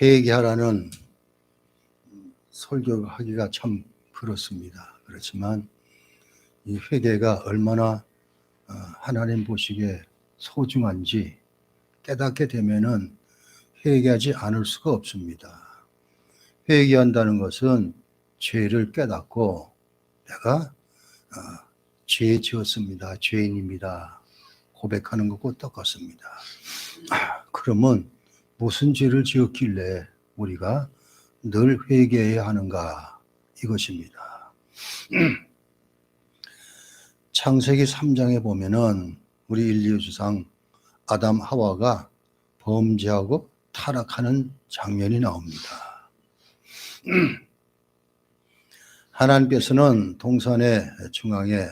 회개하라는 설교하기가 참 그렇습니다. 그렇지만 이 회개가 얼마나 하나님 보시기에 소중한지 깨닫게 되면은 회개하지 않을 수가 없습니다. 회개한다는 것은 죄를 깨닫고 내가 죄 지었습니다. 죄인입니다. 고백하는 것과 똑같습니다. 그러면 무슨 죄를 지었길래 우리가 늘 회개해야 하는가 이것입니다. 창세기 3장에 보면은 우리 인류 조상 아담 하와가 범죄하고 타락하는 장면이 나옵니다. 하나님께서는 동산의 중앙에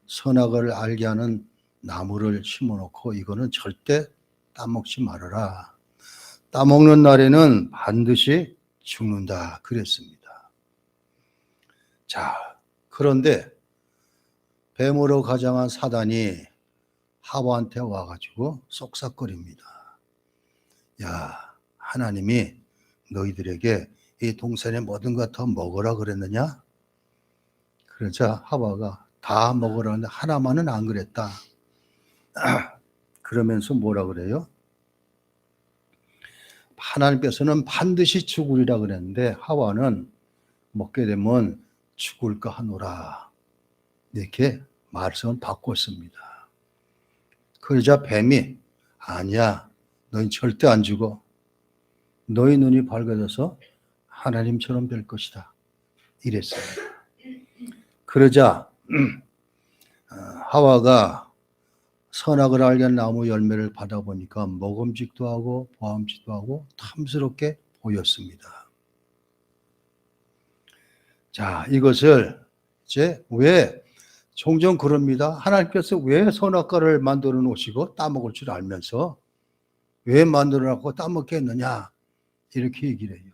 선악을 알게 하는 나무를 심어놓고 이거는 절대 따먹지 말아라. 따먹는 날에는 반드시 죽는다 그랬습니다. 자, 그런데 뱀으로 가장한 사단이 하와한테 와가지고 쏙싹거립니다. 야, 하나님이 너희들에게 이 동산의 모든 것 다 먹으라 그랬느냐? 그러자 하와가 다 먹으라는데 하나만은 안 그랬다. 그러면서 뭐라 그래요? 하나님께서는 반드시 죽으리라 그랬는데 하와는 먹게 되면 죽을까 하노라. 이렇게 말씀을 바꿨습니다. 그러자 뱀이 아니야. 너희 절대 안 죽어. 너희 눈이 밝아져서 하나님처럼 될 것이다. 이랬습니다. 그러자 하와가 선악을 알게 한 나무 열매를 받아보니까 먹음직도 하고 보암직도 하고 탐스럽게 보였습니다. 자, 이것을 이제 왜 종종 그럽니다. 하나님께서 왜 선악과를 만들어 놓으시고 따먹을 줄 알면서 왜 만들어 놓고 따먹게 했느냐 이렇게 얘기를 해요.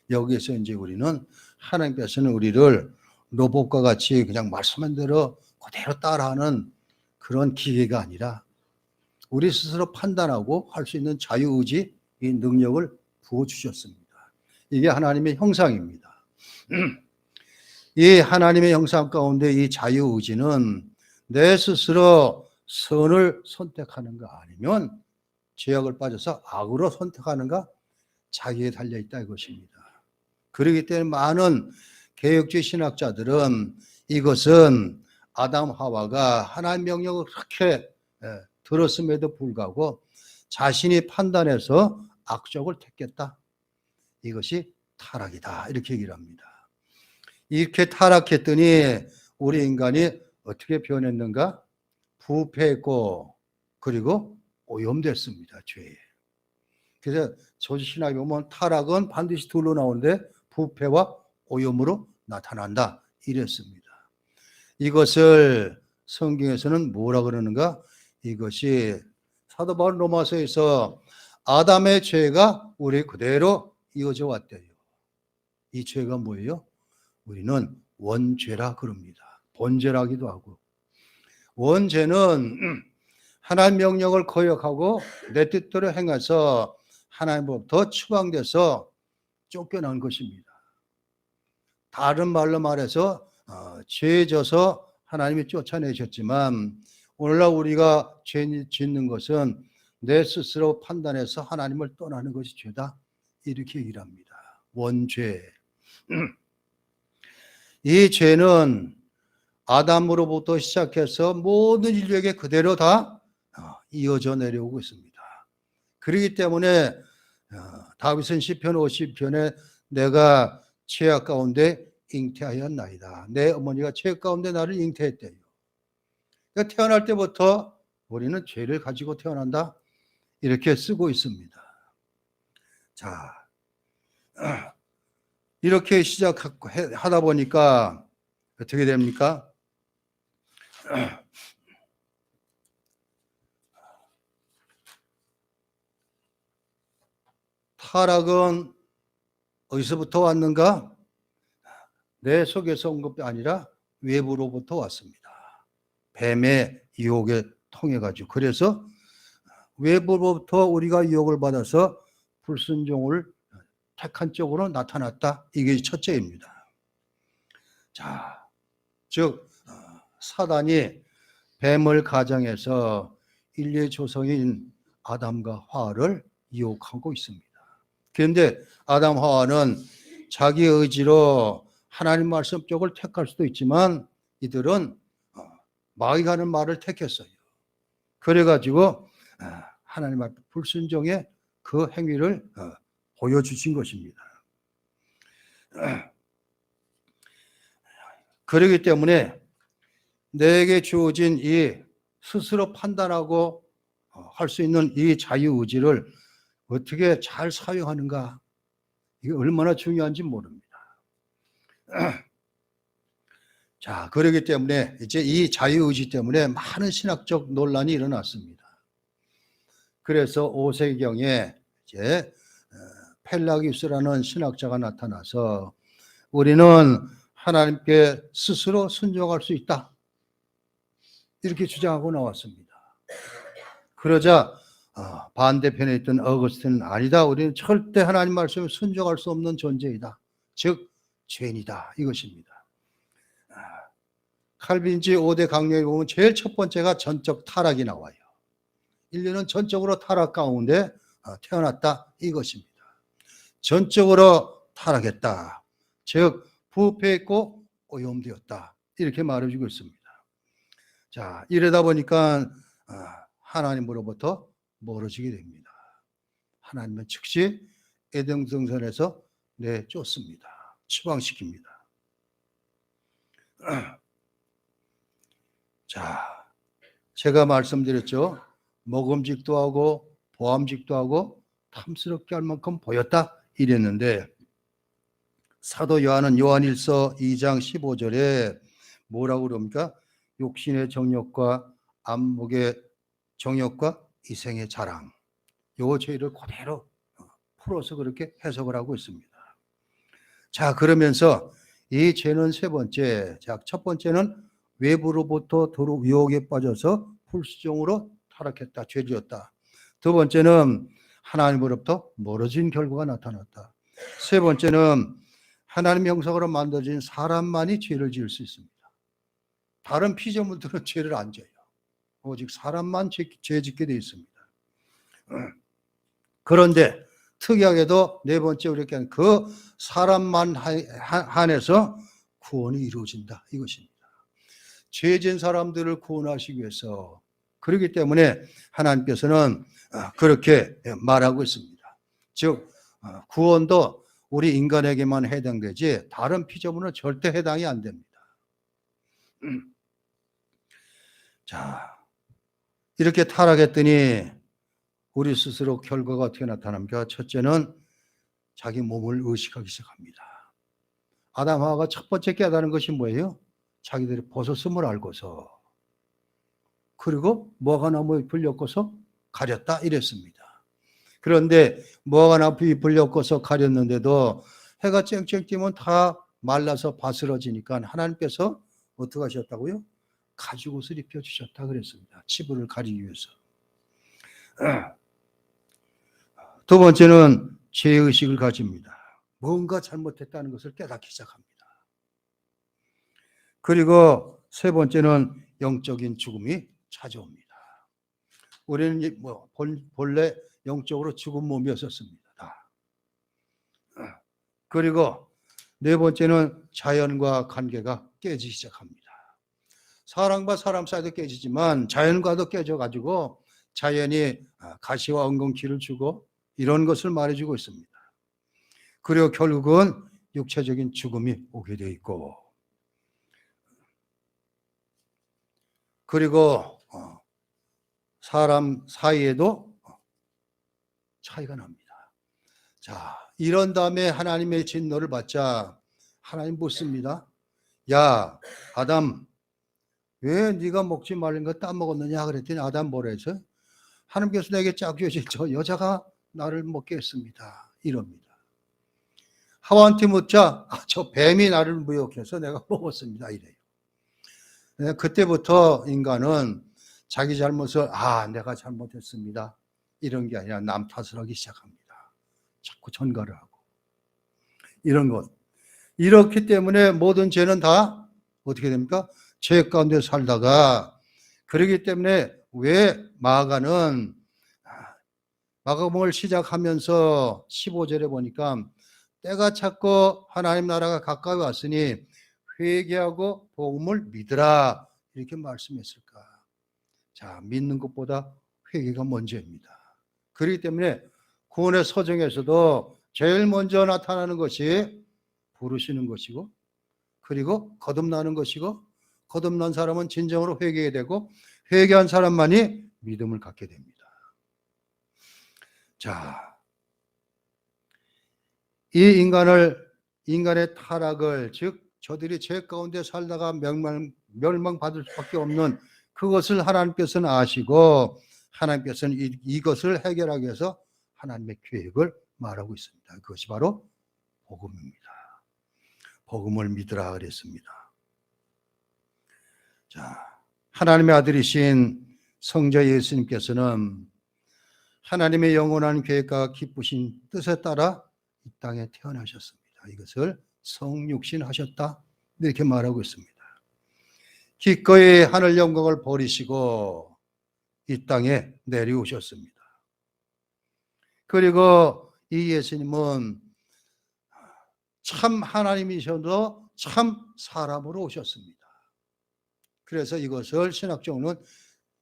여기에서 이제 우리는 하나님께서는 우리를 로봇과 같이 그냥 말씀한 대로 그대로 따라하는 그런 기계가 아니라 우리 스스로 판단하고 할 수 있는 자유의지 이 능력을 부어주셨습니다. 이게 하나님의 형상입니다. 이 하나님의 형상 가운데 이 자유의지는 내 스스로 선을 선택하는가 아니면 죄악을 빠져서 악으로 선택하는가 자기에 달려있다 이것입니다. 그렇기 때문에 많은 개혁주의 신학자들은 이것은 아담 하와가 하나님 명령을 그렇게 들었음에도 불구하고 자신이 판단해서 악적을 택했다. 이것이 타락이다. 이렇게 얘기를 합니다. 이렇게 타락했더니 우리 인간이 어떻게 변했는가? 부패했고 그리고 오염됐습니다. 죄에. 그래서 조지신학에 보면 타락은 반드시 둘로 나오는데 부패와 오염으로 나타난다. 이랬습니다. 이것을 성경에서는 뭐라 그러는가? 이것이 사도 바울 로마서에서 아담의 죄가 우리 그대로 이어져 왔대요. 이 죄가 뭐예요? 우리는 원죄라 그럽니다. 본죄라기도 하고. 원죄는 하나님 명령을 거역하고 내 뜻대로 행해서 하나님으로부터 추방돼서 쫓겨난 것입니다. 다른 말로 말해서 죄 져서 하나님이 쫓아내셨지만 오늘날 우리가 죄 짓는 것은 내 스스로 판단해서 하나님을 떠나는 것이 죄다. 이렇게 얘기를 합니다. 원죄. 이 죄는 아담으로부터 시작해서 모든 인류에게 그대로 다 이어져 내려오고 있습니다. 그렇기 때문에 다윗은 시편 50편에 내가 죄악 가운데 잉태하였나이다. 내 어머니가 죄악 가운데 나를 잉태했대요. 그러니까 태어날 때부터 우리는 죄를 가지고 태어난다. 이렇게 쓰고 있습니다. 자, 이렇게 시작하다 보니까 어떻게 됩니까? 타락은 어디서부터 왔는가? 내 속에서 온 것이 아니라 외부로부터 왔습니다. 뱀의 유혹에 통해 가지고 그래서 외부로부터 우리가 유혹을 받아서 불순종을 택한 쪽으로 나타났다. 이게 첫째입니다. 자, 즉 사단이 뱀을 가장해서 인류의 조상인 아담과 하와를 유혹하고 있습니다. 그런데 아담 하와는 자기 의지로 하나님 말씀 쪽을 택할 수도 있지만 이들은 마귀가 하는 말을 택했어요. 그래가지고 하나님 앞에 불순종의 그 행위를 보여주신 것입니다. 그렇기 때문에 내게 주어진 이 스스로 판단하고 할 수 있는 이 자유의지를 어떻게 잘 사용하는가, 이게 얼마나 중요한지 모릅니다. 자, 그렇기 때문에 이제 이 자유의지 때문에 많은 신학적 논란이 일어났습니다. 그래서 5세기경에 이제 펠라기우스라는 신학자가 나타나서 우리는 하나님께 스스로 순종할 수 있다, 이렇게 주장하고 나왔습니다. 그러자 반대편에 있던 어거스틴은 아니다, 우리는 절대 하나님 말씀에 순종할 수 없는 존재이다, 즉 죄인이다, 이것입니다. 칼빈주의 5대 강령에 보면 제일 첫 번째가 전적 타락이 나와요. 인류는 전적으로 타락 가운데 태어났다, 이것입니다. 전적으로 타락했다, 즉 부패했고 오염되었다, 이렇게 말해주고 있습니다. 자, 이러다 보니까 하나님으로부터 멀어지게 됩니다. 하나님은 즉시 에덴 동산에서 내쫓습니다. 추방시킵니다. 자, 제가 말씀드렸죠. 먹음직도 하고 보암직도 하고 탐스럽게 할 만큼 보였다, 이랬는데 사도 요한은 요한일서 2장 15절에 뭐라고 그럽니까? 욕신의 정욕과 안목의 정욕과 이생의 자랑, 요 죄를 그대로 풀어서 그렇게 해석을 하고 있습니다. 자, 그러면서 이 죄는 세 번째, 자, 첫 번째는 외부로부터 유혹에 빠져서 불순종으로 타락했다, 죄지었다. 두 번째는 하나님으로부터 멀어진 결과가 나타났다. 세 번째는 하나님 형상으로 만들어진 사람만이 죄를 지을 수 있습니다. 다른 피조물들은 죄를 안 져요. 오직 사람만 죄 짓게 되어 있습니다. 그런데 특이하게도 네 번째 이렇게 그 사람만 한해서 구원이 이루어진다, 이것입니다. 죄진 사람들을 구원하시기 위해서, 그렇기 때문에 하나님께서는 그렇게 말하고 있습니다. 즉 구원도 우리 인간에게만 해당되지 다른 피조물은 절대 해당이 안 됩니다. 자, 이렇게 타락했더니 우리 스스로 결과가 어떻게 나타납니까? 첫째는 자기 몸을 의식하기 시작합니다. 아담 하와가 첫 번째 깨달은 것이 뭐예요? 자기들이 벗었음을 알고서, 그리고 무화과 나무 잎을 엮어서 가렸다, 이랬습니다. 그런데 무화과 나무 잎을 엮어서 가렸는데도 해가 쨍쨍 띄면 다 말라서 바스러지니까 하나님께서 어떻게 하셨다고요? 가죽옷을 입혀주셨다 그랬습니다. 치부를 가리기 위해서. 두 번째는 죄의식을 가집니다. 뭔가 잘못했다는 것을 깨닫기 시작합니다. 그리고 세 번째는 영적인 죽음이 찾아옵니다. 우리는 본래 영적으로 죽은 몸이었었습니다. 그리고 네 번째는 자연과 관계가 깨지기 시작합니다. 사람과 사람 사이도 깨지지만 자연과도 깨져가지고 자연이 가시와 엉겅퀴를 주고 이런 것을 말해주고 있습니다. 그리고 결국은 육체적인 죽음이 오게 돼 있고, 그리고 사람 사이에도 차이가 납니다. 자, 이런 다음에 하나님의 진노를 받자 하나님 묻습니다. 야, 아담, 왜 네가 먹지 말는 거 따먹었느냐 그랬더니 아담 뭐라 해서 하나님께서 내게 짝지어진 저 여자가 나를 먹게 했습니다, 이럽니다. 하와한테 묻자 저 뱀이 나를 무욕해서 내가 먹었습니다, 이래요. 그때부터 인간은 자기 잘못을 내가 잘못했습니다, 이런 게 아니라 남 탓을 하기 시작합니다. 자꾸 전가를 하고. 이런 것. 이렇기 때문에 모든 죄는 다 어떻게 됩니까? 죄 가운데 살다가, 그러기 때문에 왜 마가는 마가복음을 시작하면서 15절에 보니까 때가 찼고 하나님 나라가 가까이 왔으니 회개하고 복음을 믿으라 이렇게 말씀했을까? 자, 믿는 것보다 회개가 먼저입니다. 그렇기 때문에 구원의 서정에서도 제일 먼저 나타나는 것이 부르시는 것이고, 그리고 거듭나는 것이고, 거듭난 사람은 진정으로 회개해야 되고, 회개한 사람만이 믿음을 갖게 됩니다. 자, 이 인간의 타락을, 즉 저들이 죄 가운데 살다가 멸망받을 수밖에 없는 그것을 하나님께서는 아시고, 하나님께서는 이것을 해결하기 위해서 하나님의 계획을 말하고 있습니다. 그것이 바로 복음입니다. 복음을 믿으라 그랬습니다. 자, 하나님의 아들이신 성자 예수님께서는 하나님의 영원한 계획과 기쁘신 뜻에 따라 이 땅에 태어나셨습니다. 이것을 성육신하셨다 이렇게 말하고 있습니다. 기꺼이 하늘 영광을 버리시고 이 땅에 내려오셨습니다. 그리고 이 예수님은 참 하나님이셔도 참 사람으로 오셨습니다. 그래서 이것을 신학적으로는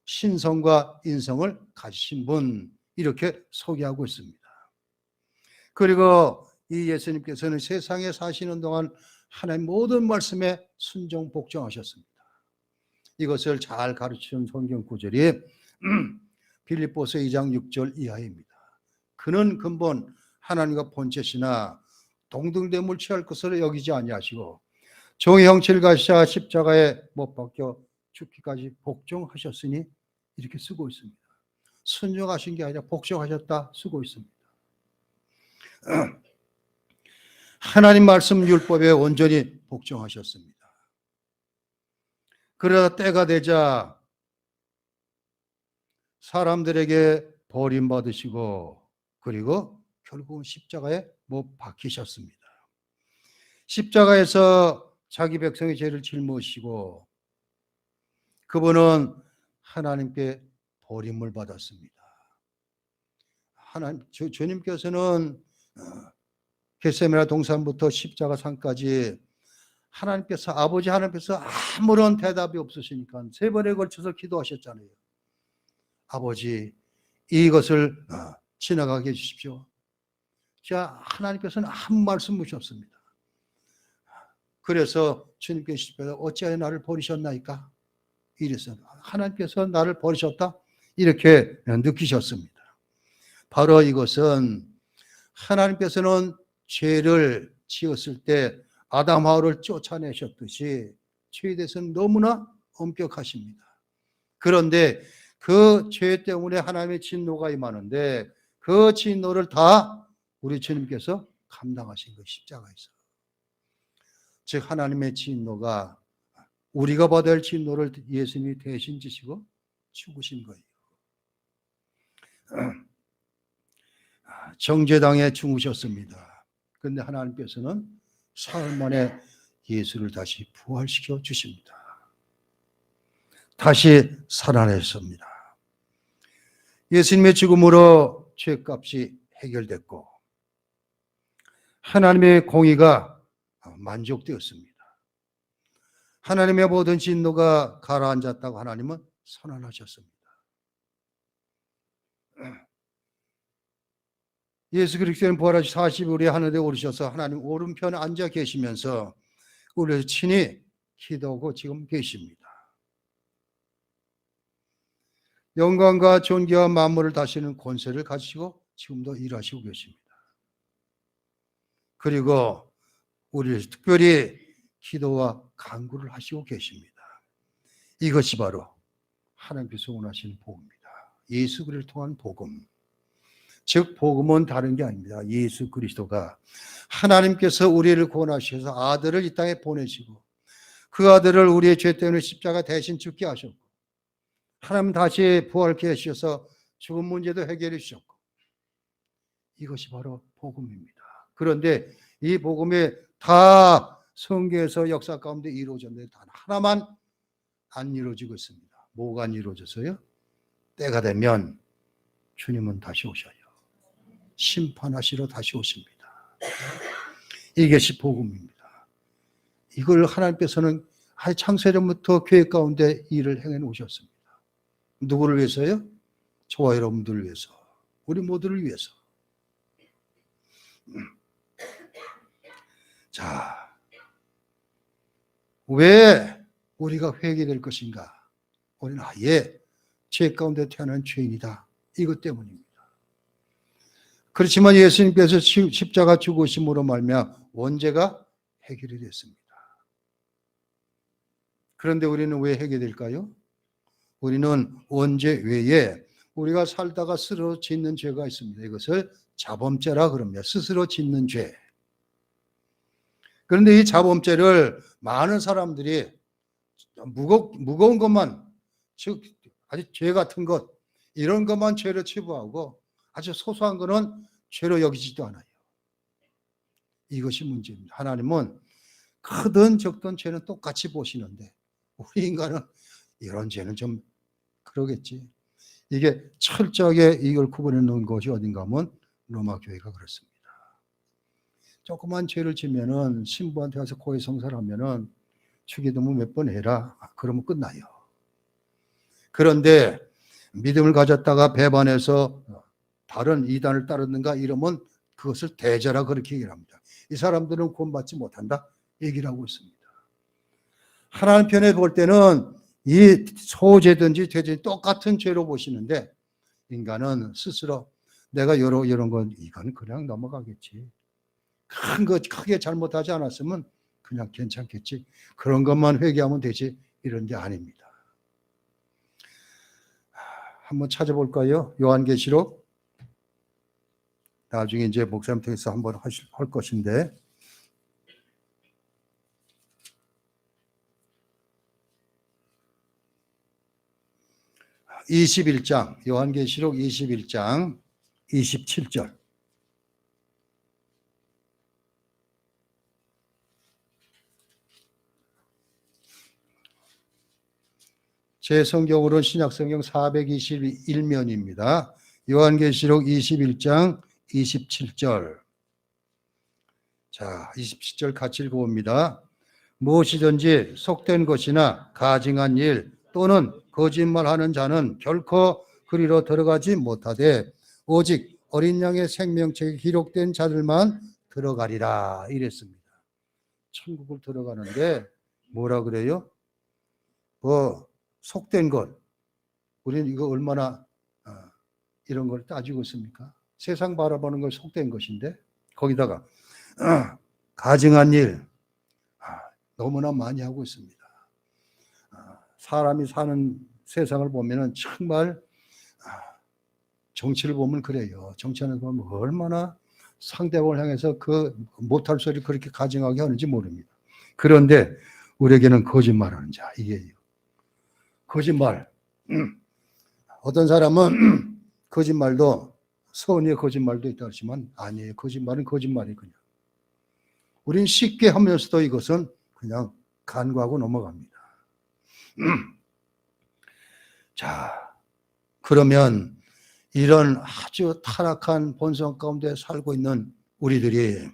신성과 인성을 가지신 분 이렇게 소개하고 있습니다. 그리고 이 예수님께서는 세상에 사시는 동안 하나님 모든 말씀에 순종 복종하셨습니다. 이것을 잘 가르치는 성경 구절이 빌립보서 2장 6절 이하입니다. 그는 근본 하나님과 본체시나 동등됨을 취할 것으로 여기지 아니하시고 종의 형체를 가시사 십자가에 못 박혀 죽기까지 복종하셨으니 이렇게 쓰고 있습니다. 순종하신 게 아니라 복종하셨다 쓰고 있습니다. 하나님 말씀 율법에 온전히 복종하셨습니다. 그러다 때가 되자 사람들에게 버림받으시고 그리고 결국은 십자가에 못 박히셨습니다. 십자가에서 자기 백성의 죄를 짊어지시고 그분은 하나님께 버림을 받았습니다. 주님께서는 겟세마네 동산부터 십자가 산까지 하나님께서 아버지 하나님께서 아무런 대답이 없으시니까 3번에 걸쳐서 기도하셨잖아요. 아버지 이것을 지나가게 해주십시오. 자, 하나님께서는 아무 말씀 없었습니다. 그래서 주님께서 십자가에 어찌하여 나를 버리셨나이까? 이랬어요. 하나님께서 나를 버리셨다? 이렇게 느끼셨습니다. 바로 이것은 하나님께서는 죄를 지었을 때 아담 하와를 쫓아내셨듯이 죄에 대해서는 너무나 엄격하십니다. 그런데 그 죄 때문에 하나님의 진노가 임하는데 그 진노를 다 우리 주님께서 감당하신 거예요. 십자가에서. 즉 하나님의 진노가 우리가 받아야 할 진노를 예수님이 대신 지시고 죽으신 거예요. 정죄당에 죽으셨습니다. 그런데 하나님께서는 사흘 만에 예수를 다시 부활시켜 주십니다. 다시 살아내셨습니다. 예수님의 죽음으로 죄값이 해결됐고 하나님의 공의가 만족되었습니다. 하나님의 모든 진노가 가라앉았다고 하나님은 선언하셨습니다. 예수 그리스도는 부활하시 40일에 하늘에 오르셔서 하나님 오른편에 앉아 계시면서 우리를 친히 기도하고 지금 계십니다. 영광과 존귀와 만물을 다스리는 권세를 가지시고 지금도 일하시고 계십니다. 그리고 우리를 특별히 기도와 간구를 하시고 계십니다. 이것이 바로 하나님께서 원하시는 복음입니다. 예수 그리스도를 통한 복음. 즉 복음은 다른 게 아닙니다. 예수 그리스도가 하나님께서 우리를 구원하셔서 아들을 이 땅에 보내시고 그 아들을 우리의 죄 때문에 십자가 대신 죽게 하셨고 하나님 다시 부활케 하셔서 죽은 문제도 해결해 주셨고 이것이 바로 복음입니다. 그런데 이 복음이 다 성경에서 역사 가운데 이루어졌는데 단 하나만 안 이루어지고 있습니다. 뭐가 안 이루어졌어요? 때가 되면 주님은 다시 오셔요. 심판하시러 다시 오십니다. 이것이 복음입니다. 이걸 하나님께서는 창세전부터 교회 가운데 일을 행해 놓으셨습니다. 누구를 위해서요? 저와 여러분들을 위해서, 우리 모두를 위해서. 자, 왜 우리가 회개될 것인가? 우리는 아예 죄 가운데 태어난 죄인이다. 이것 때문입니다. 그렇지만 예수님께서 십자가 죽으심으로 말미암아 원죄가 해결이 됐습니다. 그런데 우리는 왜 해결될까요? 우리는 원죄 외에 우리가 살다가 스스로 짓는 죄가 있습니다. 이것을 자범죄라 그럽니다. 스스로 짓는 죄. 그런데 이 자범죄를 많은 사람들이 무거운 것만, 즉 아주 죄 같은 것, 이런 것만 죄로 치부하고 아주 소소한 것은 죄로 여기지도 않아요. 이것이 문제입니다. 하나님은 크든 적든 죄는 똑같이 보시는데 우리 인간은 이런 죄는 좀 그러겠지. 이게 철저하게 이걸 구분해 놓은 것이 어딘가 하면 로마 교회가 그렇습니다. 조그만 죄를 지면은 신부한테 가서 고해성사를 하면은 주기도문 몇 번 해라. 그러면 끝나요. 그런데 믿음을 가졌다가 배반해서 다른 이단을 따르는가 이러면 그것을 대죄라 그렇게 얘기를 합니다. 이 사람들은 구원받지 못한다 얘기를 하고 있습니다. 하나님 편에 볼 때는 이 소죄든지 죄든지 똑같은 죄로 보시는데 인간은 스스로 내가 이런 건 이건 그냥 넘어가겠지. 큰 거 크게 잘못하지 않았으면 그냥 괜찮겠지. 그런 것만 회개하면 되지. 이런 게 아닙니다. 한번 찾아볼까요? 요한계시록. 나중에 이제 목사님 통해서 한번 할 것인데 21장, 요한계시록 21장 27절. 제 성경으로는 신약성경 421면입니다. 요한계시록 21장 27절. 자, 27절 같이 읽어봅니다. 무엇이든지 속된 것이나 가증한 일 또는 거짓말하는 자는 결코 그리로 들어가지 못하되 오직 어린 양의 생명책에 기록된 자들만 들어가리라 이랬습니다. 천국을 들어가는데 뭐라 그래요? 속된 것. 우리는 이거 얼마나 이런 걸 따지고 있습니까? 세상 바라보는 걸 속된 것인데 거기다가 가증한 일 너무나 많이 하고 있습니다. 사람이 사는 세상을 보면은 정말 정치를 보면 그래요. 정치하는 거 보면 얼마나 상대방을 향해서 그 못할 소리를 그렇게 가증하게 하는지 모릅니다. 그런데 우리에게는 거짓말하는 자 이게요. 거짓말. 어떤 사람은 거짓말도 선의의 거짓말도 있다 하지만 아니에요. 거짓말은 거짓말이 그냥. 우린 쉽게 하면서도 이것은 그냥 간과하고 넘어갑니다. 자, 그러면 이런 아주 타락한 본성 가운데 살고 있는 우리들이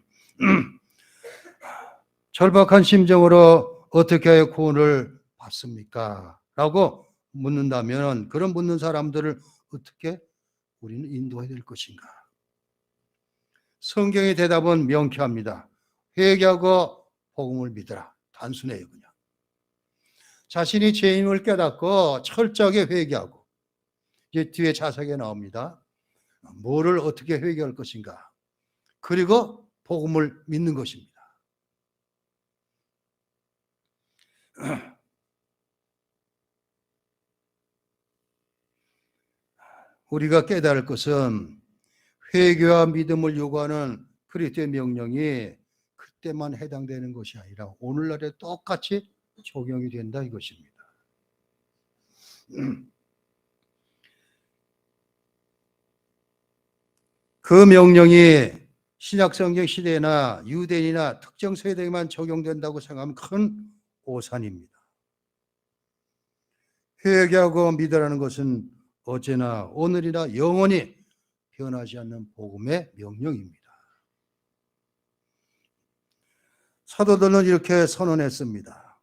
절박한 심정으로 어떻게 구원을 받습니까? 라고 묻는다면 그런 묻는 사람들을 어떻게 우리는 인도해야 될 것인가? 성경의 대답은 명쾌합니다. 회개하고 복음을 믿으라. 단순해요, 그냥. 자신이 죄임을 깨닫고 철저하게 회개하고 이제 뒤에 자세하게 나옵니다. 뭐를 어떻게 회개할 것인가? 그리고 복음을 믿는 것입니다. 우리가 깨달을 것은 회개와 믿음을 요구하는 그리스도의 명령이 그때만 해당되는 것이 아니라 오늘날에 똑같이 적용이 된다 이것입니다. 그 명령이 신약성경 시대나 유대인이나 특정 세대에만 적용된다고 생각하면 큰 오산입니다. 회개하고 믿으라는 것은 어제나 오늘이나 영원히 변하지 않는 복음의 명령입니다. 사도들은 이렇게 선언했습니다.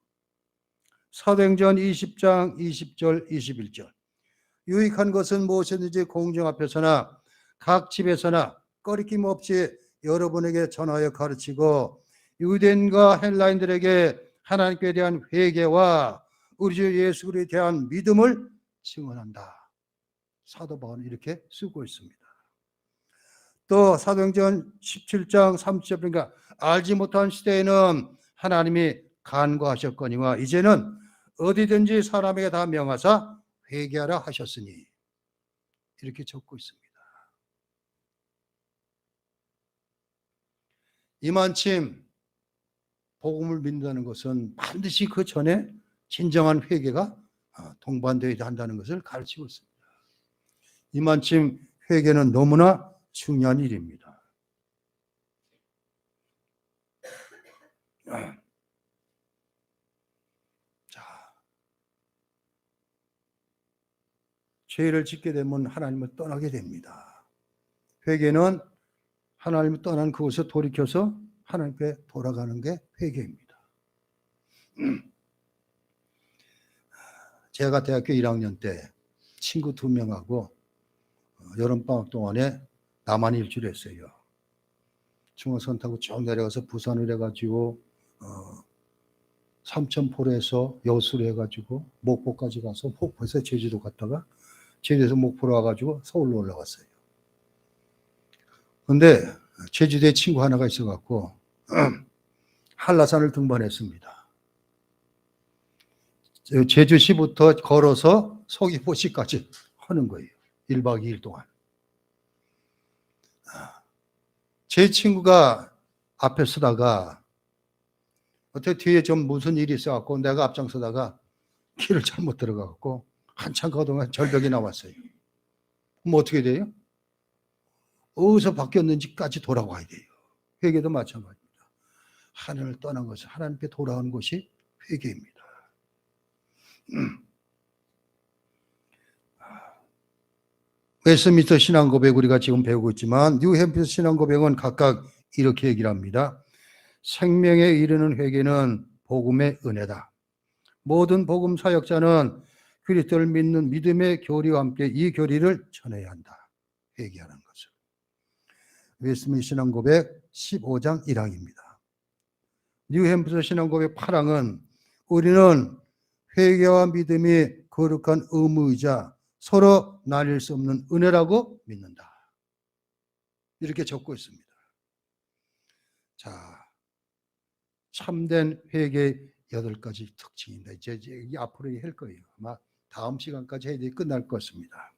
사도행전 20장 20절 21절 유익한 것은 무엇이든지 공중 앞에서나 각 집에서나 꺼리낌 없이 여러분에게 전하여 가르치고 유대인과 헬라인들에게 하나님께 대한 회개와 우리 주 예수 그리스도에 대한 믿음을 증언한다. 사도 바울은 이렇게 쓰고 있습니다. 또 사도행전 17장 30절 그러니까 알지 못한 시대에는 하나님이 간과하셨거니와 이제는 어디든지 사람에게 다 명하사 회개하라 하셨으니 이렇게 적고 있습니다. 이만침 복음을 믿는다는 것은 반드시 그 전에 진정한 회개가 동반되어야 한다는 것을 가르치고 있습니다. 이만침 회개는 너무나 중요한 일입니다. 자, 죄를 짓게 되면 하나님을 떠나게 됩니다. 회개는 하나님을 떠난 그곳에 돌이켜서 하나님께 돌아가는 게 회개입니다. 제가 대학교 1학년 때 친구 2명하고 여름방학 동안에 남한 일주를 했어요. 중앙선 타고 쭉 내려가서 부산을 해가지고 삼천포로에서 여수로 해가지고 목포까지 가서 목포에서 제주도 갔다가 제주에서 목포로 와가지고 서울로 올라갔어요. 근데 제주도에 친구 하나가 있어갖고 한라산을 등반했습니다. 제주시부터 걸어서 서귀포시까지 하는 거예요. 1박 2일 동안. 제 친구가 앞에 서다가 어떻게 뒤에 좀 무슨 일이 있어갖고 내가 앞장서다가 길을 잘못 들어가갖고 한참 가동안 절벽이 나왔어요. 그럼 어떻게 돼요? 어디서 바뀌었는지까지 돌아와야 돼요. 회개도 마찬가지입니다. 하나님을 떠난 것은 하나님께 돌아오는 것이 회개입니다. 웨스트민스터 신앙고백 우리가 지금 배우고 있지만 뉴햄프셔 신앙고백은 각각 이렇게 얘기를 합니다. 생명에 이르는 회개는 복음의 은혜다. 모든 복음 사역자는 그리스도를 믿는 믿음의 교리와 함께 이 교리를 전해야 한다. 회개하는 것을. 웨스트민스터 신앙고백 15장 1항입니다. 뉴햄프셔 신앙고백 8항은 우리는 회개와 믿음이 거룩한 의무이자 서로 나뉠 수 없는 은혜라고 믿는다. 이렇게 적고 있습니다. 자, 참된 회개의 8가지 특징입니다. 이제 앞으로 할 거예요. 아마 다음 시간까지 해야 끝날 것입니다.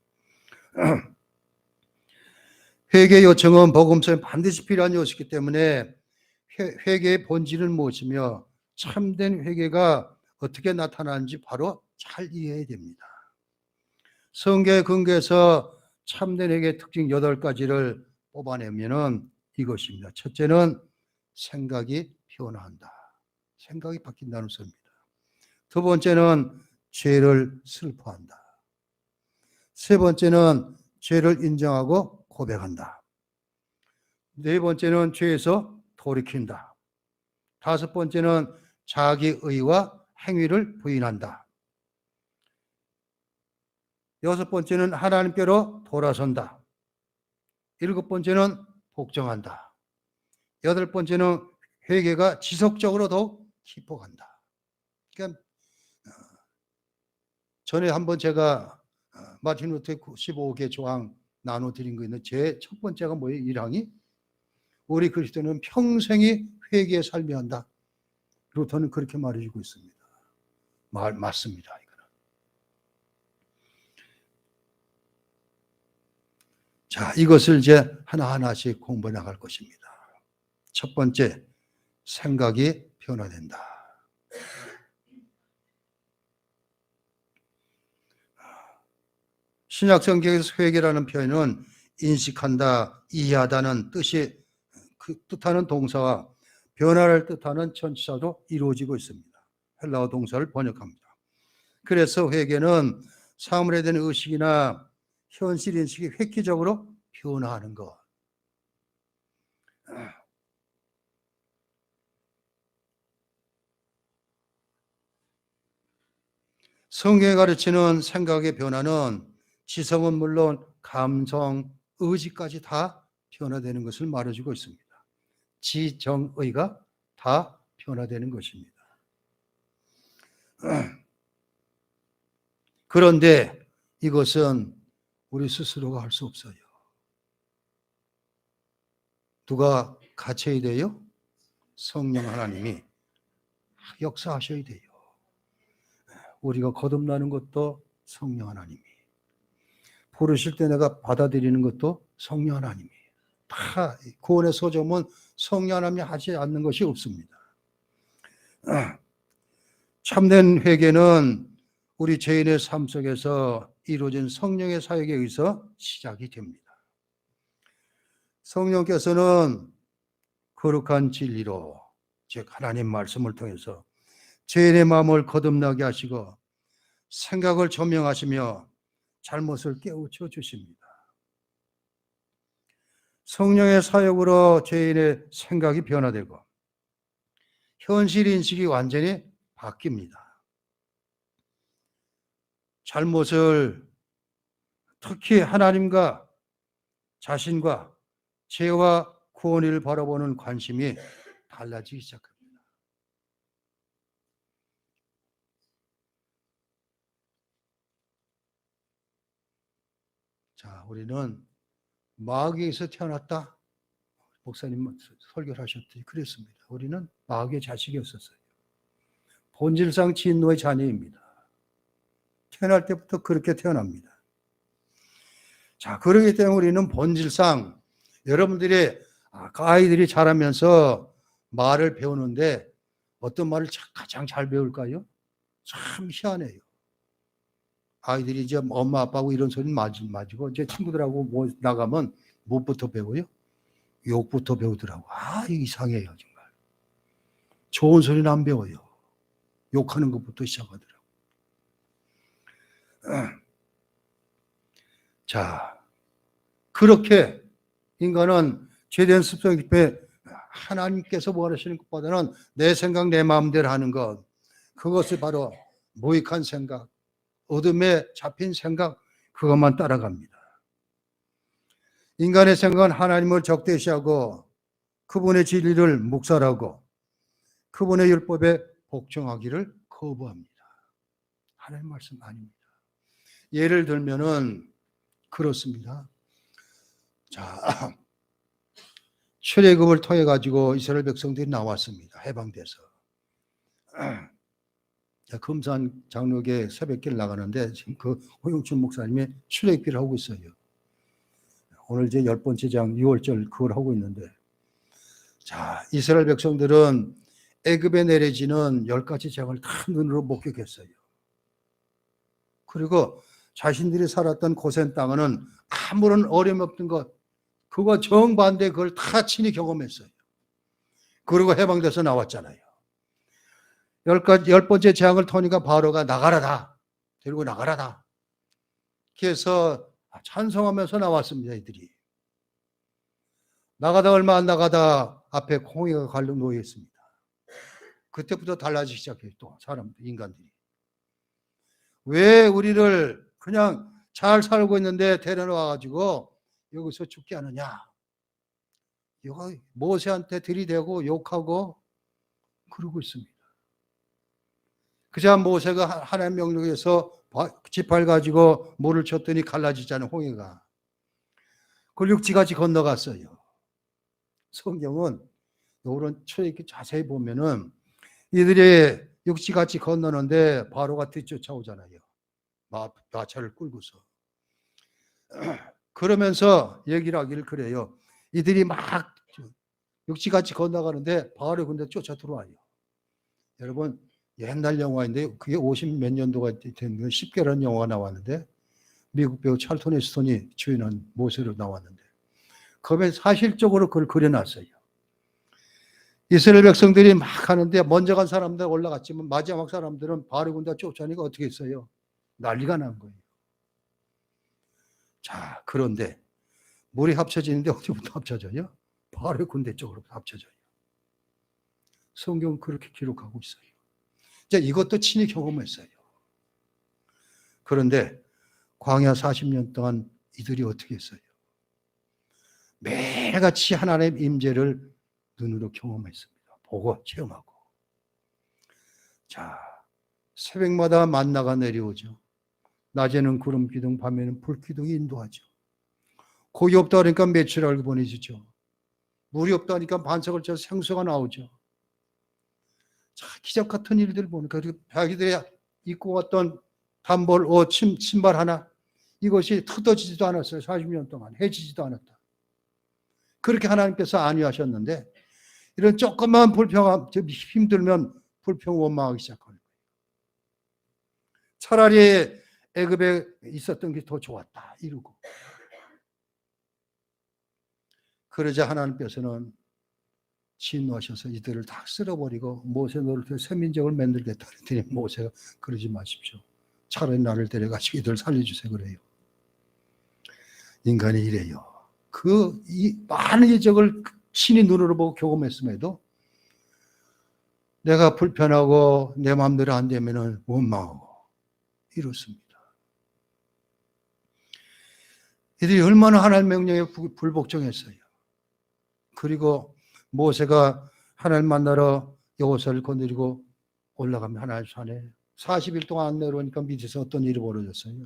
회개 요청은 복음서에 반드시 필요한 요소이기 때문에 회개의 본질은 무엇이며 참된 회개가 어떻게 나타나는지 바로 잘 이해해야 됩니다. 성경의 근거에서 참된 회개의 특징 8가지를 뽑아내면 이것입니다. 첫째는 생각이 변화한다. 생각이 바뀐다는 소리입니다. 두 번째는 죄를 슬퍼한다. 세 번째는 죄를 인정하고 고백한다. 네 번째는 죄에서 돌이킨다. 다섯 번째는 자기 의와 행위를 부인한다. 여섯 번째는 하나님께로 돌아선다. 일곱 번째는 복종한다. 여덟 번째는 회개가 지속적으로 더욱 깊어간다. 그러니까 전에 한번 제가 마틴 루터의 95개 조항 나눠드린 거 있는데 제 첫 번째가 뭐예요? 1항이 우리 그리스도인은 평생이 회개에 살며 한다. 루터는 그렇게 말해주고 있습니다. 맞습니다. 이거는. 자, 이것을 이제 하나하나씩 공부해 나갈 것입니다. 첫 번째, 생각이 변화된다. 신약 성경에서 회개라는 표현은 인식한다, 이해하다는 뜻이 그 뜻하는 동사와 변화를 뜻하는 전치사도 이루어지고 있습니다. 헬라어 동사를 번역합니다. 그래서 회개는 사물에 대한 의식이나 현실 인식이 획기적으로 변화하는 것. 성경이 가르치는 생각의 변화는 지성은 물론 감성, 의지까지 다 변화되는 것을 말해주고 있습니다. 지정의가 다 변화되는 것입니다. 그런데 이것은 우리 스스로가 할 수 없어요. 누가 같이 해야 돼요? 성령 하나님이 역사하셔야 돼요. 우리가 거듭나는 것도 성령 하나님이, 부르실 때 내가 받아들이는 것도 성령 하나님이, 다 구원의 소점은 성령 하나님이 하지 않는 것이 없습니다. 참된 회개는 우리 죄인의 삶 속에서 이루어진 성령의 사역에 의해서 시작이 됩니다. 성령께서는 거룩한 진리로, 즉 하나님 말씀을 통해서 죄인의 마음을 거듭나게 하시고 생각을 조명하시며 잘못을 깨우쳐 주십니다. 성령의 사역으로 죄인의 생각이 변화되고 현실 인식이 완전히 바뀝니다. 잘못을, 특히 하나님과 자신과 죄와 구원을 바라보는 관심이 달라지기 시작합니다. 자, 우리는 마귀에서 태어났다. 목사님 설교를 하셨더니 그랬습니다. 우리는 마귀의 자식이었었어요. 본질상 진노의 자녀입니다. 태어날 때부터 그렇게 태어납니다. 자, 그렇기 때문에 우리는 본질상, 여러분들이 아이들이 자라면서 말을 배우는데 어떤 말을 가장 잘 배울까요? 참 희한해요. 아이들이 이제 엄마 아빠하고 이런 소리는 맞고 이제 친구들하고 뭐 나가면 무엇부터 배워요? 욕부터 배우더라고. 이상해요 정말. 좋은 소리는 안 배워요. 욕하는 것부터 시작하더라고. 자, 그렇게 인간은 죄된 습성 깊에 하나님께서 원하시는 것보다는 내 생각 내 마음대로 하는 것, 그것이 바로 무익한 생각, 어둠에 잡힌 생각, 그것만 따라갑니다. 인간의 생각은 하나님을 적대시하고 그분의 진리를 묵살하고 그분의 율법에 복종하기를 거부합니다. 하나님 말씀 아닙니다. 예를 들면은 그렇습니다. 자, 출애굽을 통해 가지고 이스라엘 백성들이 나왔습니다. 해방돼서. 금산 장로교 새벽길 나가는데 지금 그 호용춘 목사님이 출애굽기를 하고 있어요. 오늘 이제 10번째 장 6월절 그걸 하고 있는데, 자, 이스라엘 백성들은 애굽에 내려지는 10가지 재앙을 다 눈으로 목격했어요. 그리고 자신들이 살았던 고센 땅은 아무런 어려움 없던 것, 그거 정반대 그걸 다 친히 경험했어요. 그리고 해방돼서 나왔잖아요. 10번째 재앙을 터니까 바로가 나가라다. 데리고 나가라다. 그래서 찬송하면서 나왔습니다. 이들이. 나가다 얼마 안 나가다 앞에 홍해가 갈려 놓여 있습니다. 그때부터 달라지기 시작해요. 또 사람들, 인간들이. 왜 우리를 그냥 잘 살고 있는데 데려와가지고 여기서 죽게 하느냐. 이거 모세한테 들이대고 욕하고 그러고 있습니다. 그자 모세가 하나님 명령에서 지팡이 가지고 물을 쳤더니 갈라지잖아요. 홍해가. 그걸 육지같이 건너갔어요. 성경은 이런 출애굽기 자세히 보면은 이들이 육지같이 건너는데 바로가 뒤쫓아오잖아요. 마차를 끌고서. 그러면서 얘기를 하기를 그래요. 이들이 막 육지같이 건너가는데 바로 근데 쫓아 들어와요. 여러분, 옛날 영화인데 그게 50 몇 년도가 됐는데 10개라는 영화가 나왔는데 미국 배우 찰턴 헤스턴이 주연한 모세로 나왔는데 거기에 사실적으로 그걸 그려놨어요. 이스라엘 백성들이 막 하는데 먼저 간 사람들 올라갔지만 마지막 사람들은 바로 군대 쫓아내니까 어떻게 했어요? 난리가 난 거예요. 자, 그런데 물이 합쳐지는데 어디부터 합쳐져요? 바로 군대 쪽으로부터 합쳐져요. 성경은 그렇게 기록하고 있어요. 이제 이것도 친히 경험했어요. 그런데 광야 40년 동안 이들이 어떻게 했어요? 매일같이 하나님의 임재를 눈으로 경험했습니다. 보고 체험하고. 자, 새벽마다 만나가 내려오죠. 낮에는 구름 기둥, 밤에는 불 기둥이 인도하죠. 고기 없다 그러니까 메추라를 보내주죠. 물이 없다 하니까 반석을 쳐서 생수가 나오죠. 자, 기적 같은 일들 보니까 그리고 자기들이 입고 왔던 단벌 옷, 신발 하나 이것이 뜯어지지도 않았어요. 40년 동안 해지지도 않았다. 그렇게 하나님께서 안위하셨는데 이런 조금만 불평함, 힘들면 불평 원망하기 시작하는 거예요. 차라리 애굽에 있었던 게 더 좋았다 이러고. 그러자 하나님께서는 진노하셔서 이들을 다 쓸어버리고 모세 노릇해 새 민족을 만들겠다 그랬더니 모세가 그러지 마십시오. 차라리 나를 데려가시고 이들 살려주세요 그래요. 인간이 이래요. 이 많은 이적을 친히 눈으로 보고 경험했음에도 내가 불편하고 내 마음대로 안 되면은 원망하고 이렇습니다. 이들이 얼마나 하나님 명령에 불복종했어요. 그리고 모세가 하나님 만나러 여호수아를 거느리고 올라가면 하나님 산에 40일 동안 안 내려오니까 밑에서 어떤 일이 벌어졌어요.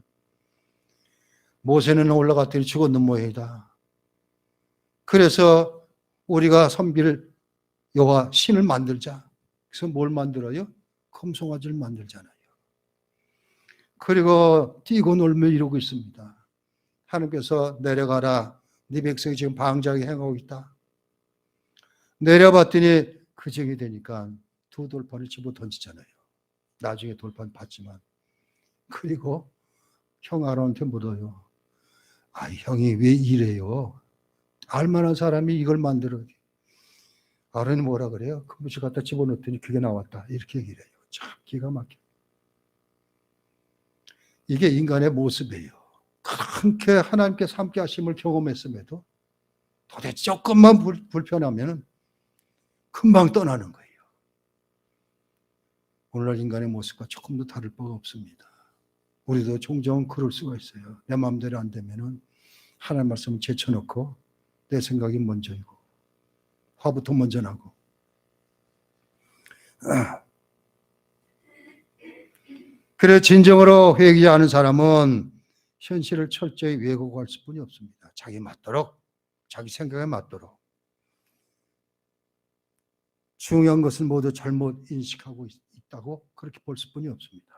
모세는 올라갔더니 죽었는 모양이다. 그래서 우리가 섬길 여호와 신을 만들자. 그래서 뭘 만들어요? 금송아지를 만들잖아요. 그리고 뛰고 놀며 이러고 있습니다. 하나님께서 내려가라. 네 백성이 지금 방자하게 행하고 있다. 내려봤더니 그 적이 되니까 두 돌판을 집어 던지잖아요. 나중에 돌판 받지만. 그리고 형 아론한테 물어요. 아, 형이 왜 이래요? 알만한 사람이 이걸 만들어. 아론이 뭐라 그래요? 금붙이 갖다 집어넣더니 그게 나왔다. 이렇게 얘기를 해요. 참 기가 막혀. 이게 인간의 모습이에요. 그렇게 하나님께서 함께 하심을 경험했음에도 도대체 조금만 불편하면 금방 떠나는 거예요. 오늘날 인간의 모습과 조금도 다를 바가 없습니다. 우리도 종종 그럴 수가 있어요. 내 마음대로 안 되면은 하나님 말씀을 제쳐놓고 내 생각이 먼저이고 화부터 먼저 나고. 그래 진정으로 회개하는 사람은 현실을 철저히 왜곡할 수뿐이 없습니다. 자기 맞도록, 자기 생각에 맞도록. 중요한 것은 모두 잘못 인식하고 있다고 그렇게 볼 수뿐이 없습니다.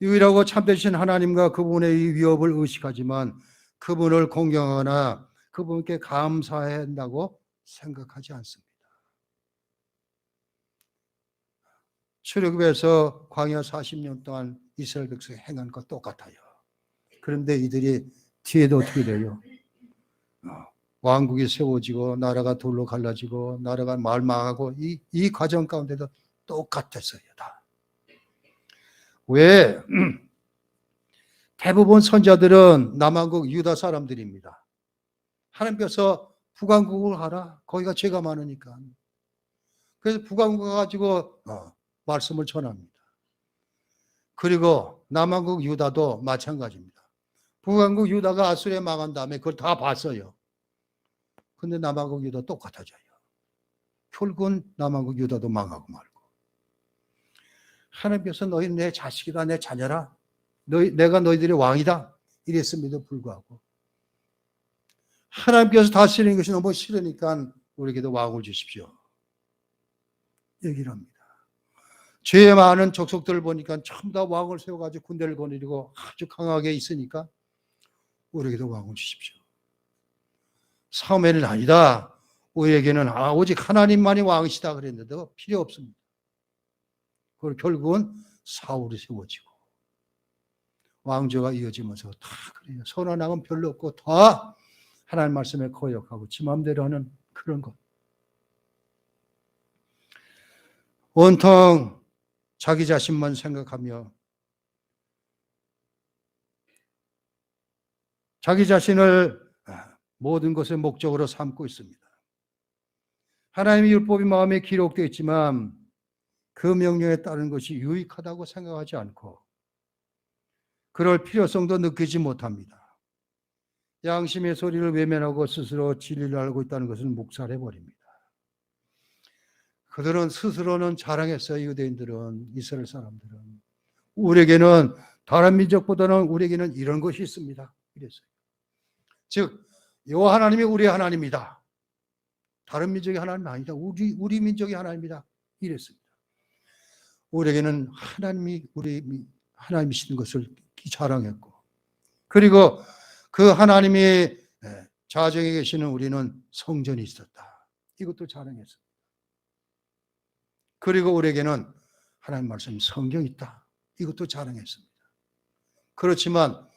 유일하고 참되신 하나님과 그분의 위협을 의식하지만 그분을 공경하거나 그분께 감사해야 한다고 생각하지 않습니다. 출애굽에서 광야 40년 동안 이스라엘 백성이 행한 것 똑같아요. 그런데 이들이 뒤에도 어떻게 돼요? 왕국이 세워지고 나라가 돌로 갈라지고 나라가 말망하고 이 과정 가운데도 똑같았어요. 다. 왜? 대부분 선자들은 남한국 유다 사람들입니다. 하나님께서 북왕국을 하라. 거기가 죄가 많으니까. 그래서 북왕국 가지고 말씀을 전합니다. 그리고 남한국 유다도 마찬가지입니다. 북왕국 유다가 아수리에 망한 다음에 그걸 다 봤어요. 근데 남한국 유다 똑같아져요. 결국은 남한국 유다도 망하고 말고. 하나님께서 너희 내 자식이다, 내 자녀라. 내가 너희들의 왕이다. 이랬음에도 불구하고 하나님께서 다스리는 것이 너무 싫으니까 우리에게도 왕을 주십시오. 얘기를 합니다. 죄 많은 족속들을 보니까 전부 다 왕을 세워가지고 군대를 거느리고 아주 강하게 있으니까 우리에게도 왕을 주십시오. 사무엘은 아니다. 우리에게는 오직 하나님만이 왕이시다 그랬는데도 필요 없습니다. 그리고 결국은 사울이 세워지고 왕조가 이어지면서 다 그래요. 선한 왕은 별로 없고 다 하나님 말씀에 거역하고 지 마음대로 하는 그런 것. 온통 자기 자신만 생각하며 자기 자신을 모든 것의 목적으로 삼고 있습니다. 하나님의 율법이 마음에 기록되어 있지만 그 명령에 따르는 것이 유익하다고 생각하지 않고 그럴 필요성도 느끼지 못합니다. 양심의 소리를 외면하고 스스로 진리를 알고 있다는 것을 묵살해버립니다. 그들은 스스로는 자랑했어요. 유대인들은, 이스라엘 사람들은. 우리에게는 다른 민족보다는 우리에게는 이런 것이 있습니다. 이랬어요. 즉, 여호와 하나님이 우리의 하나님이다. 다른 민족이 하나님이 아니다. 우리 민족이 하나님이다. 이랬습니다. 우리에게는 하나님이 하나님이신 것을 자랑했고, 그리고 그 하나님이 자정에 계시는 우리는 성전이 있었다. 이것도 자랑했습니다. 그리고 우리에게는 하나님 말씀 성경이 있다. 이것도 자랑했습니다. 그렇지만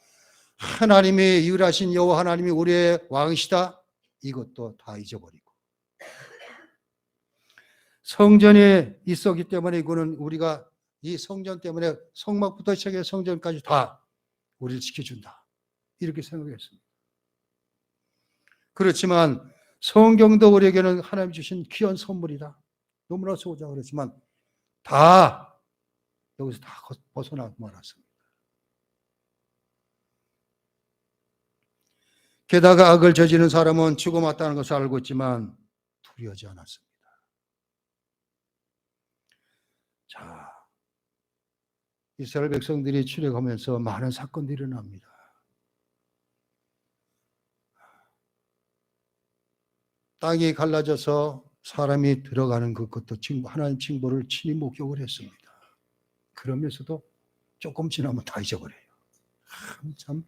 하나님이 유일하신 여호와 하나님이 우리의 왕이시다. 이것도 다 잊어버리고 성전이 있었기 때문에 이거는 우리가 이 성전 때문에 성막부터 시작해서 성전까지 다 우리를 지켜준다. 이렇게 생각했습니다. 그렇지만 성경도 우리에게는 하나님 주신 귀한 선물이다. 너무나 소중하고 그렇지만 다 여기서 다 벗어나고 말았습니다. 게다가 악을 저지르는 사람은 죽어맞다는 것을 알고 있지만 두려워하지 않았습니다. 자, 이스라엘 백성들이 출애굽하면서 많은 사건들이 일어납니다. 땅이 갈라져서 사람이 들어가는 그것도 하나님 징벌을 친히 목격을 했습니다. 그러면서도 조금 지나면 다 잊어버려요. 참,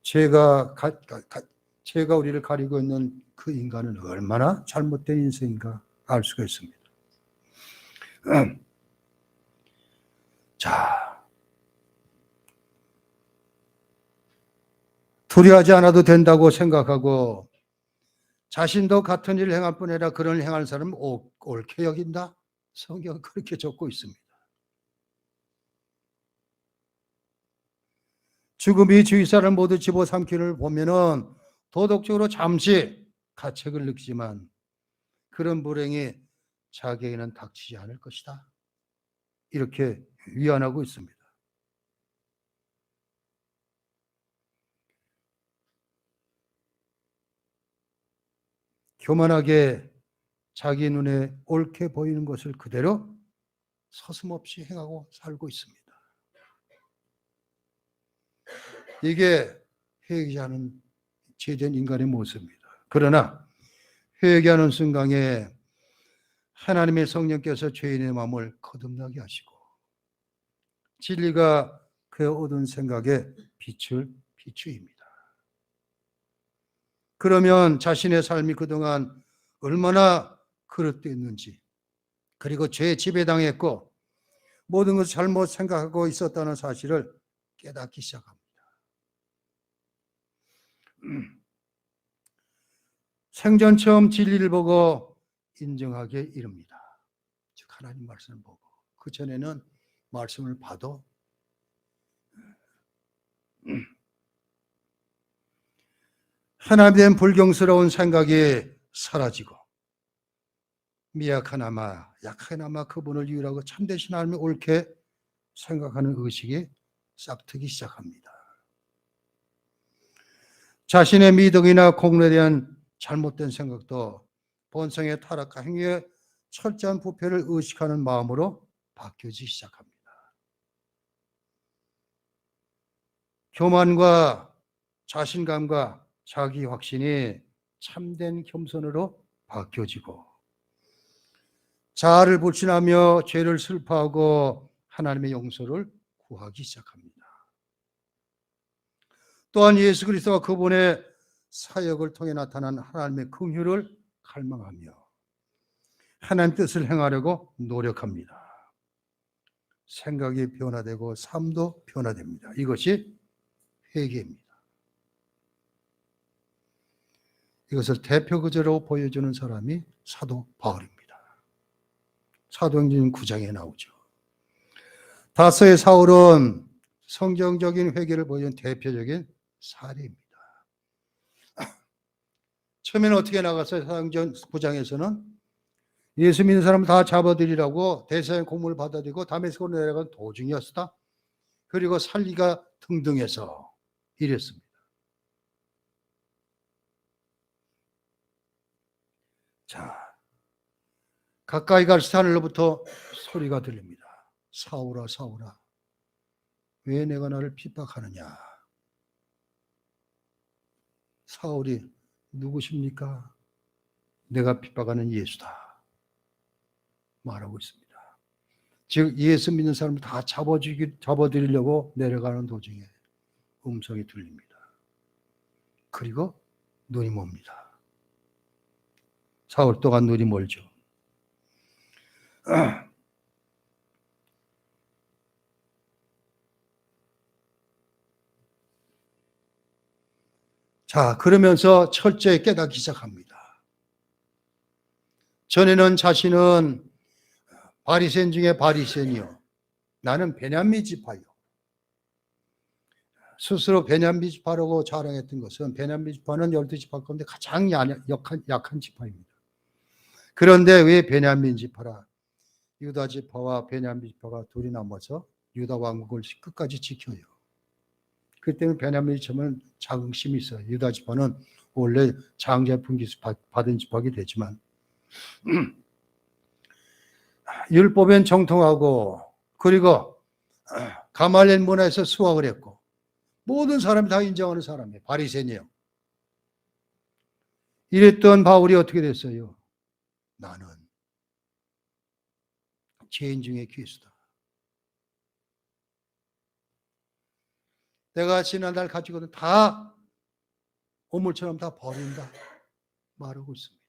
죄가 우리를 가리고 있는 그 인간은 얼마나 잘못된 인생인가 알 수가 있습니다. 자, 두려워하지 않아도 된다고 생각하고 자신도 같은 일을 행할 뿐 아니라 그런 일을 행하는 사람은 옳게 여긴다. 성경은 그렇게 적고 있습니다. 죽음이 주위 사람 모두 집어삼키를 보면은 도덕적으로 잠시 가책을 느끼지만 그런 불행이 자기에게는 닥치지 않을 것이다. 이렇게 위안하고 있습니다. 교만하게 자기 눈에 옳게 보이는 것을 그대로 서슴없이 행하고 살고 있습니다. 이게 회개하는 죄된 인간의 모습입니다. 그러나 회개하는 순간에 하나님의 성령께서 죄인의 마음을 거듭나게 하시고 진리가 그 얻은 생각에 빛을 비추입니다. 그러면 자신의 삶이 그동안 얼마나 그릇됐는지 그리고 죄에 지배당했고 모든 것을 잘못 생각하고 있었다는 사실을 깨닫기 시작합니다. 생전 처음 진리를 보고 인정하게 이릅니다. 즉 하나님 말씀을 보고 그 전에는 말씀을 봐도 하나님에 대한 불경스러운 생각이 사라지고 미약하나마 약하나마 그분을 유일하고 참되신 하나님을 옳게 생각하는 의식이 싹트기 시작합니다. 자신의 미덕이나 공로에 대한 잘못된 생각도 본성의 타락과 행위의 철저한 부패를 의식하는 마음으로 바뀌어지기 시작합니다. 교만과 자신감과 자기 확신이 참된 겸손으로 바뀌어지고 자아를 불신하며 죄를 슬퍼하고 하나님의 용서를 구하기 시작합니다. 또한 예수 그리스도와 그분의 사역을 통해 나타난 하나님의 긍휼을 갈망하며 하나님 뜻을 행하려고 노력합니다. 생각이 변화되고 삶도 변화됩니다. 이것이 회개입니다. 이것을 대표 구조로 보여주는 사람이 사도 바울입니다. 사도행전 9장에 나오죠. 다서의 사울은 성경적인 회개를 보여준 대표적인 사례입니다. 처음에는 어떻게 나갔어요? 사도행전 9장에서는 예수 믿는 사람 다 잡아들이라고 대사의 공문을 받아들이고 다메섹으로 내려간 도중이었다. 그리고 살리가 등등해서 이랬습니다. 자, 가까이 갈새 하늘로부터 소리가 들립니다. 사울아, 사울아, 왜 내가 나를 핍박하느냐? 사울이 누구십니까? 내가 핍박하는 예수다 말하고 있습니다. 즉 예수 믿는 사람을 다 잡아들이려고 내려가는 도중에 음성이 들립니다. 그리고 눈이 멉니다. 사울 동안 눈이 멀죠. 자, 그러면서 철저히 깨닫기 시작합니다. 전에는 자신은 바리새인 중에 바리새인이요, 나는 베냐민 지파요. 스스로 베냐민 지파라고 자랑했던 것은 베냐민 지파는 12지파 가운데 가장 약한 지파입니다. 그런데 왜 베냐민 지파라? 유다 지파와 베냐민 지파가 둘이 남아서 유다 왕국을 끝까지 지켜요. 그때는 베냐민 지파는 자긍심이 있어요. 유다 지파는 원래 장자 분깃을 받은 지파가 되지만 율법엔 정통하고 그리고 가말리엘 문화에서 수학을 했고 모든 사람이 다 인정하는 사람이에요. 바리새인이에요. 이랬던 바울이 어떻게 됐어요? 나는 죄인 중에 괴수다. 내가 지난달 가지고는 다 오물처럼 다 버린다 말하고 있습니다.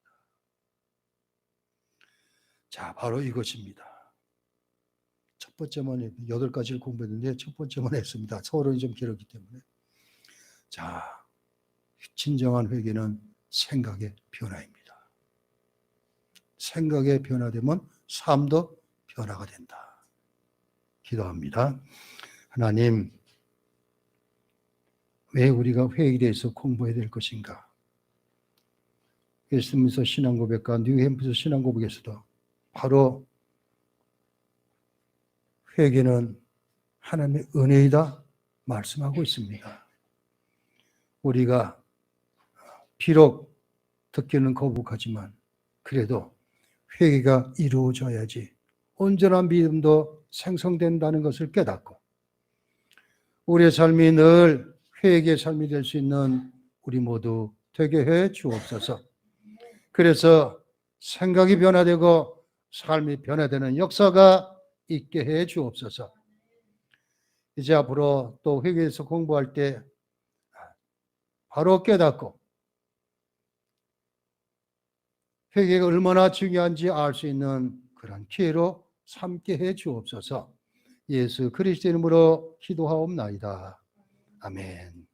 자, 바로 이것입니다. 첫 번째만 8가지를 공부했는데 첫 번째만 했습니다. 서론이 좀 길었기 때문에. 자, 진정한 회개는 생각의 변화입니다. 생각의 변화되면 삶도 변화가 된다. 기도합니다. 하나님, 왜 우리가 회개에 대해서 공부해야 될 것인가? 예수님께서 신앙고백과 뉴햄프스 신앙고백에서도 바로 회개는 하나님의 은혜이다 말씀하고 있습니다. 우리가 비록 듣기는 거북하지만 그래도 회개가 이루어져야지 온전한 믿음도 생성된다는 것을 깨닫고 우리의 삶이 늘 회개의 삶이 될 수 있는 우리 모두 되게 해 주옵소서. 그래서 생각이 변화되고 삶이 변화되는 역사가 있게 해 주옵소서. 이제 앞으로 또 회개에서 공부할 때 바로 깨닫고 회개가 얼마나 중요한지 알 수 있는 그런 기회로 삼게 해 주옵소서. 예수 그리스도 이름으로 기도하옵나이다. 아멘.